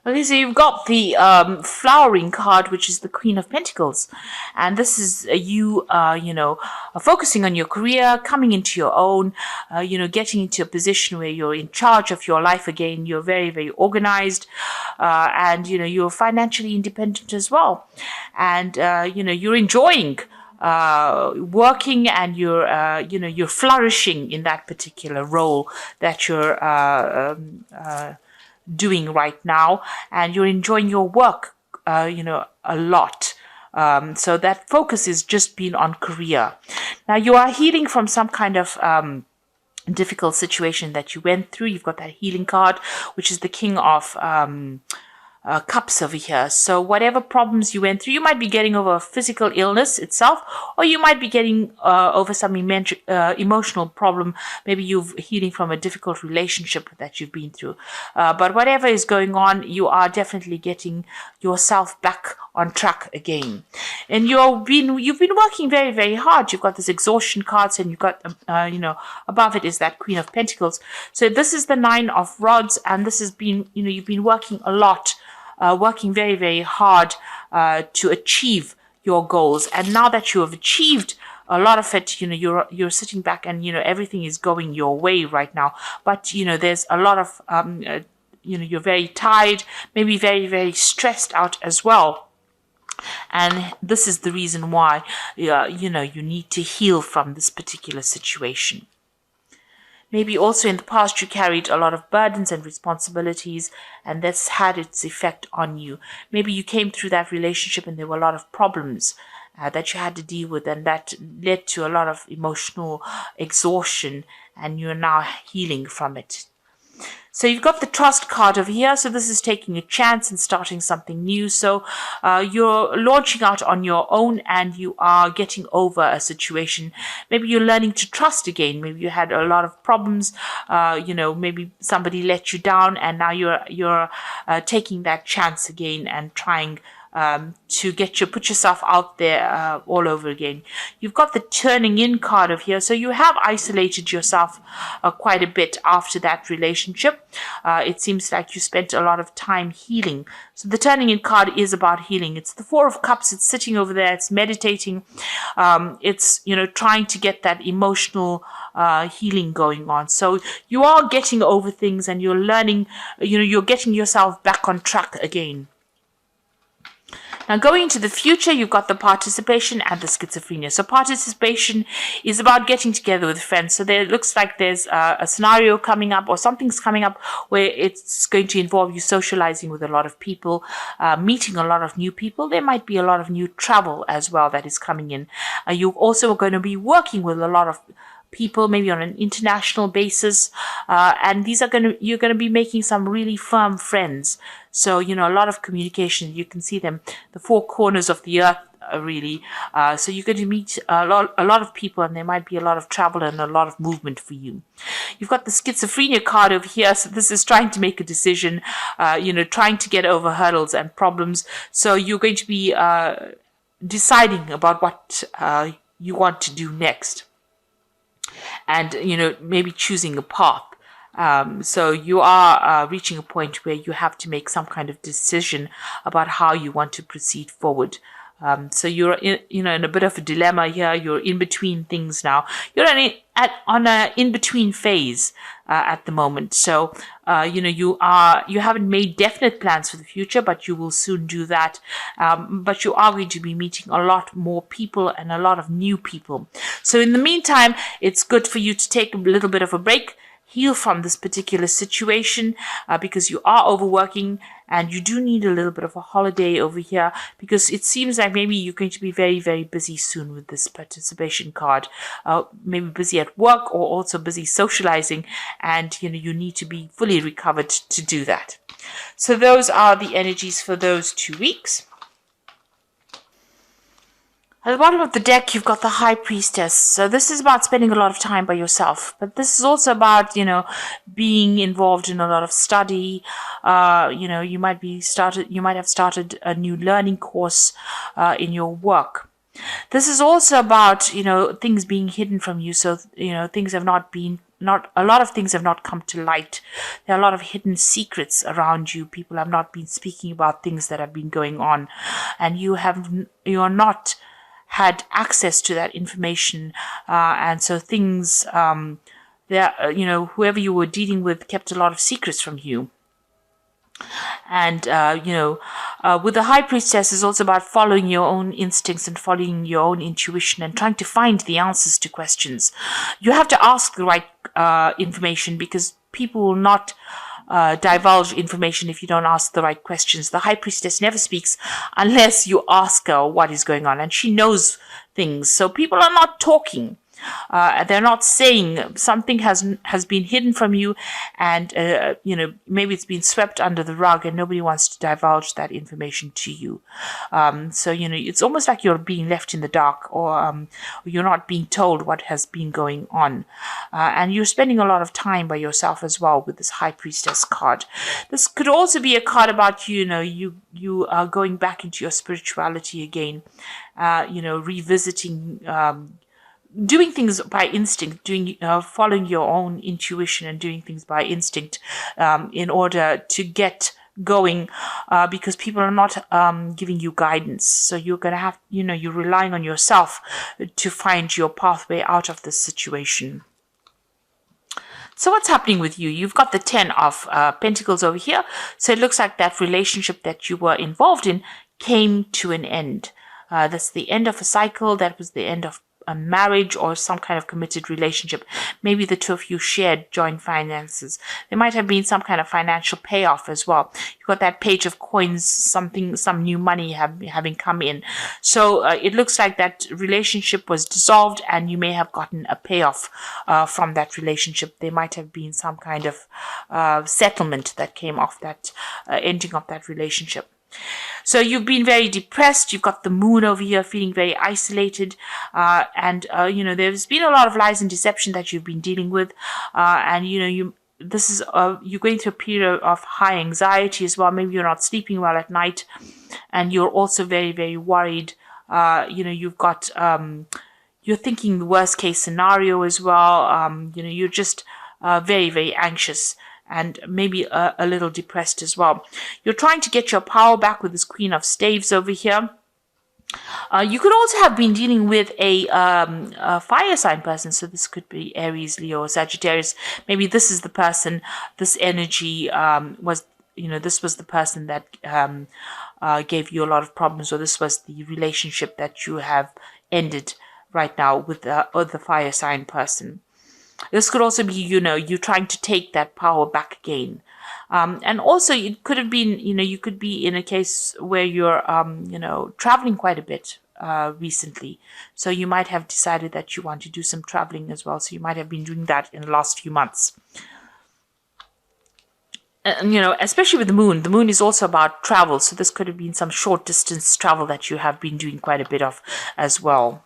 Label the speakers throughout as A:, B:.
A: Okay, so you've got the flowering card, which is the Queen of Pentacles, and this is focusing on your career, coming into your own, getting into a position where you're in charge of your life again. You're very, very organized, and you're financially independent as well, and you're enjoying working, and you're flourishing in that particular role that you're doing right now, and you're enjoying your work, a lot. So that focus is just been on career. Now you are healing from some kind of difficult situation that you went through. You've got that healing card, which is the King of cups over here. So whatever problems you went through, you might be getting over a physical illness itself, or you might be getting over some emotional problem. Maybe you're healing from a difficult relationship that you've been through. But whatever is going on, you are definitely getting yourself back on track again. And you've been working very, very hard. You've got this exhaustion cards, and you've got above it is that Queen of Pentacles. So this is the Nine of Rods, and this has been, you've been working a lot, working very, very hard to achieve your goals. And now that you have achieved a lot of it, you're sitting back, and everything is going your way right now. But there's a lot of you're very tired, maybe very, very stressed out as well. And this is the reason why you need to heal from this particular situation. Maybe also in the past you carried a lot of burdens and responsibilities, and that's had its effect on you. Maybe you came through that relationship and there were a lot of problems that you had to deal with, and that led to a lot of emotional exhaustion, and you're now healing from it. So you've got the Trust card over here. So this is taking a chance and starting something new. So you're launching out on your own, and you are getting over a situation. Maybe you're learning to trust again. Maybe you had a lot of problems. Maybe somebody let you down, and now you're taking that chance again and trying to put yourself out there all over again. You've got the Turning In card of here. So you have isolated yourself quite a bit after that relationship. It seems like you spent a lot of time healing. So the Turning In card is about healing. It's the Four of Cups. It's sitting over there. It's meditating. It's, trying to get that emotional healing going on. So you are getting over things, and you're learning, you're getting yourself back on track again. Now, going into the future, you've got the Participation and the Schizophrenia. So participation is about getting together with friends. So there looks like there's a scenario coming up, or something's coming up, where it's going to involve you socializing with a lot of people, meeting a lot of new people. There might be a lot of new travel as well that is coming in. You're also going to be working with a lot of people, maybe on an international basis, and you're going to be making some really firm friends. So a lot of communication. You can see them, the four corners of the earth, really. So you're going to meet a lot of people, and there might be a lot of travel and a lot of movement for you. You've got the Schizophrenia card over here. So this is trying to make a decision, trying to get over hurdles and problems. So you're going to be deciding about what you want to do next, and maybe choosing a path. So you are reaching a point where you have to make some kind of decision about how you want to proceed forward. So you're in a bit of a dilemma here. You're in between things now. You're on a in between phase at the moment. So you haven't made definite plans for the future, but you will soon do that. But you are going to be meeting a lot more people and a lot of new people. So in the meantime, it's good for you to take a little bit of a break, heal from this particular situation, because you are overworking, and you do need a little bit of a holiday over here, because it seems like maybe you're going to be very, very busy soon with this Participation card. Maybe busy at work, or also busy socializing, and you need to be fully recovered to do that. So those are the energies for those 2 weeks. At the bottom of the deck, you've got the High Priestess. So this is about spending a lot of time by yourself. But this is also about, being involved in a lot of study. You might have started a new learning course in your work. This is also about, things being hidden from you. So, things have not been not a lot of things have not come to light. There are a lot of hidden secrets around you. People have not been speaking about things that have been going on, and you are not had access to that information, and so things there, whoever you were dealing with kept a lot of secrets from you. And, with the high priestess is also about following your own instincts and following your own intuition and trying to find the answers to questions. You have to ask the right information, because people will not divulge information if you don't ask the right questions. The high priestess never speaks unless you ask her what is going on, and she knows things. So people are not talking. They're not saying something has been hidden from you, and maybe it's been swept under the rug, and nobody wants to divulge that information to you. So it's almost like you're being left in the dark, or you're not being told what has been going on, and you're spending a lot of time by yourself as well with this High Priestess card. This could also be a card about you are going back into your spirituality again, revisiting. Doing things by instinct, following your own intuition and doing things by instinct in order to get going, because people are not giving you guidance. So you're going to have, you're relying on yourself to find your pathway out of this situation. So what's happening with you? You've got the 10 of Pentacles over here. So it looks like that relationship that you were involved in came to an end. That's the end of a cycle. That was the end of a marriage or some kind of committed relationship. Maybe the two of you shared joint finances. There might have been some kind of financial payoff as well. You've got that Page of Coins, some new money having come in. So it looks like that relationship was dissolved, and you may have gotten a payoff from that relationship. There might have been some kind of settlement that came off that ending of that relationship. So you've been very depressed. You've got the Moon over here, feeling very isolated, and there's been a lot of lies and deception that you've been dealing with, and you're going through a period of high anxiety as well. Maybe you're not sleeping well at night, and you're also very, very worried. You've got you're thinking the worst case scenario as well. You're just very, very anxious, and maybe a little depressed as well. You're trying to get your power back with this Queen of Staves over here. You could also have been dealing with a fire sign person. So this could be Aries, Leo, Sagittarius. Maybe this is the person, this energy this was the person that gave you a lot of problems, or this was the relationship that you have ended right now with the fire sign person. This could also be, you trying to take that power back again. And also it could have been, you could be in a case where you're, traveling quite a bit recently. So you might have decided that you want to do some traveling as well. So you might have been doing that in the last few months. Especially with the Moon. The Moon is also about travel. So this could have been some short distance travel that you have been doing quite a bit of as well.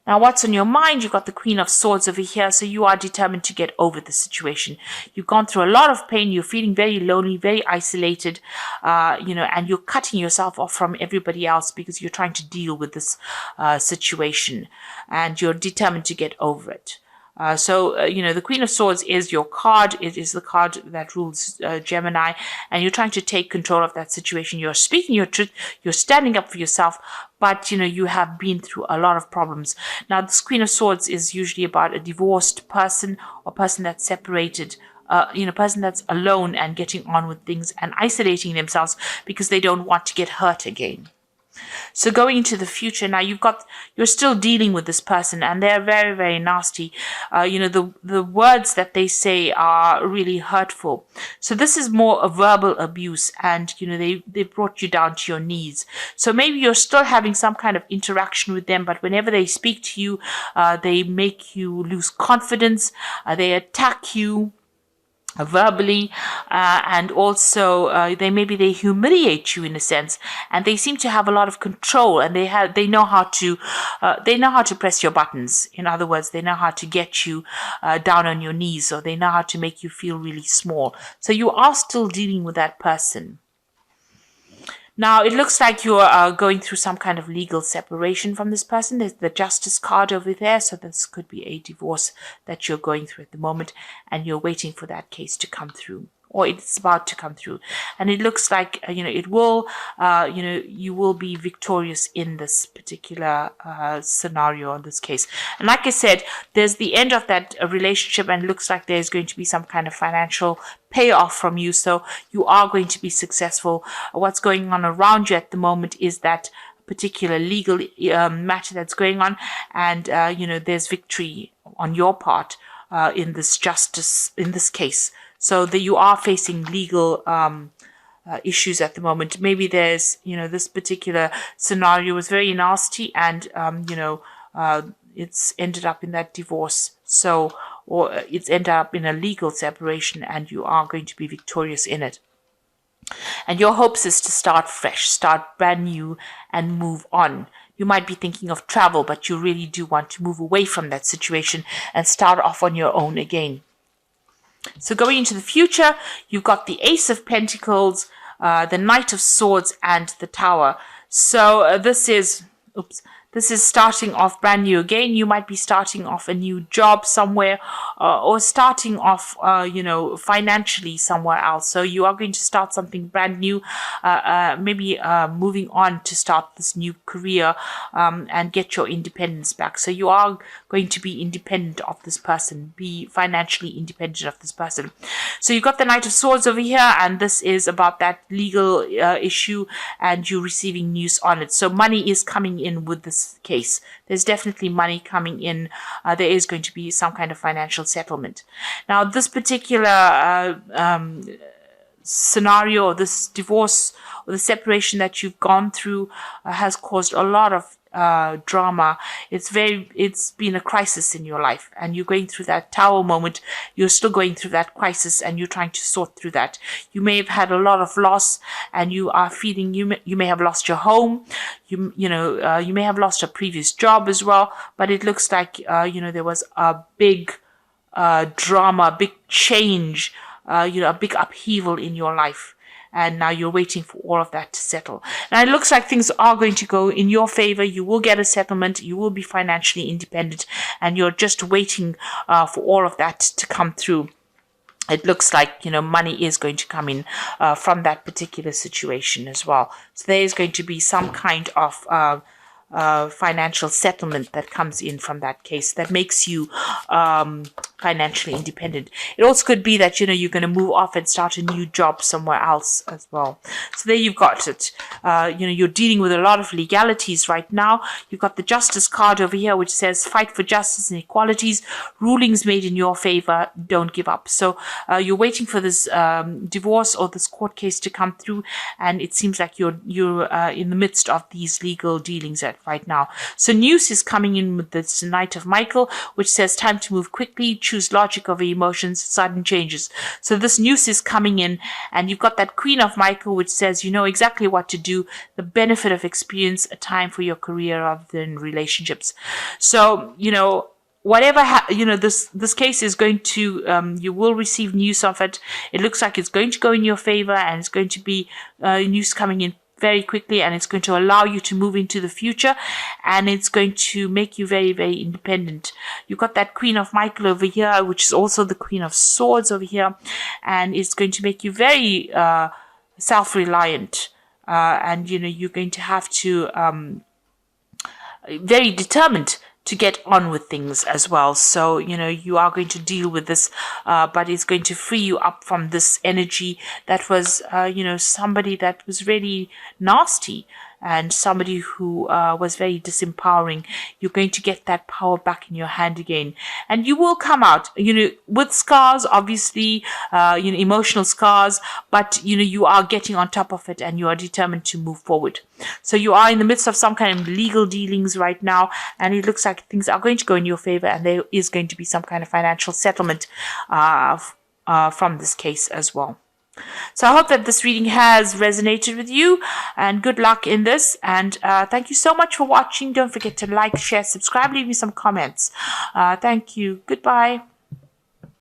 A: Now, what's on your mind? You've got the Queen of Swords over here, so you are determined to get over the situation. You've gone through a lot of pain. You're feeling very lonely, very isolated, and you're cutting yourself off from everybody else because you're trying to deal with this situation, and you're determined to get over it. The Queen of Swords is your card. It is the card that rules Gemini, and you're trying to take control of that situation. You're speaking your truth. You're standing up for yourself, but, you have been through a lot of problems. Now, this Queen of Swords is usually about a divorced person or person that's separated, person that's alone and getting on with things and isolating themselves because they don't want to get hurt again. So going into the future now, you're still dealing with this person, and they're very, very nasty. The words that they say are really hurtful. So this is more a verbal abuse, and they brought you down to your knees. So maybe you're still having some kind of interaction with them, but whenever they speak to you, they make you lose confidence. They attack you verbally, and also they humiliate you in a sense, and they seem to have a lot of control, and they know how to press your buttons. In other words, they know how to get you down on your knees, or they know how to make you feel really small. So you are still dealing with that person. Now, it looks like you're going through some kind of legal separation from this person. There's the Justice card over there, so this could be a divorce that you're going through at the moment, and you're waiting for that case to come through, or it's about to come through. And it looks like, it will, you will be victorious in this particular scenario, in this case. And like I said, there's the end of that relationship, and it looks like there's going to be some kind of financial payoff from you. So you are going to be successful. What's going on around you at the moment is that particular legal matter that's going on, and there's victory on your part in this case. So that you are facing legal issues at the moment. Maybe there's, this particular scenario was very nasty, and it's ended up in that divorce. So, or it's ended up in a legal separation, and you are going to be victorious in it. And your hopes is to start fresh, start brand new, and move on. You might be thinking of travel, but you really do want to move away from that situation and start off on your own again. So going into the future, you've got the Ace of Pentacles, the Knight of Swords, and the Tower. So this is starting off brand new again. You might be starting off a new job somewhere, or starting off, financially somewhere else. So you are going to start something brand new, maybe moving on to start this new career and get your independence back. So you are going to be independent of this person, be financially independent of this person. So you've got the Knight of Swords over here, and this is about that legal issue, and you receiving news on it. So money is coming in with this case. There's definitely money coming in. There is going to be some kind of financial settlement. Now, this particular scenario, or this divorce or the separation that you've gone through has caused a lot of drama. It's been a crisis in your life, and you're going through that Tower moment. You're still going through that crisis, and you're trying to sort through that. You may have had a lot of loss, and you are feeling you may have lost your home. You may have lost a previous job as well. But it looks like there was a big drama, a big change, a big upheaval in your life. And now you're waiting for all of that to settle. Now it looks like things are going to go in your favor. You will get a settlement. You will be financially independent, and you're just waiting for all of that to come through. It looks like, money is going to come in from that particular situation as well. So there is going to be some kind of financial settlement that comes in from that case that makes you financially independent. It also could be that you're going to move off and start a new job somewhere else as well. So there you've got it. You're dealing with a lot of legalities right now. You've got the Justice card over here, which says fight for justice and equalities, rulings made in your favor, don't give up. So you're waiting for this divorce or this court case to come through, and it seems like you're in the midst of these legal dealings right now. So news is coming in with this Knight of Michael, which says time to move quickly, choose logic over emotions, sudden changes. So this news is coming in, and you've got that Queen of Michael, which says you know exactly what to do, the benefit of experience, a time for your career rather than relationships. So whatever this case is going to, you will receive news of it. It looks like it's going to go in your favor, and it's going to be news coming in very quickly, and it's going to allow you to move into the future, and it's going to make you very, very independent. You've got that Queen of Michael over here, which is also the Queen of Swords over here, and it's going to make you very self-reliant, and you're going to have to very determined to get on with things as well. So, you are going to deal with this, but it's going to free you up from this energy that was, somebody that was really nasty, and somebody who was very disempowering. You're going to get that power back in your hand again, and you will come out, with scars, obviously, emotional scars, but you are getting on top of it, and you are determined to move forward. So you are in the midst of some kind of legal dealings right now, and it looks like things are going to go in your favor, and there is going to be some kind of financial settlement from this case as well. So I hope that this reading has resonated with you, and good luck in this, and thank you so much for watching. Don't forget to like, share, subscribe, leave me some comments. Thank you. Goodbye.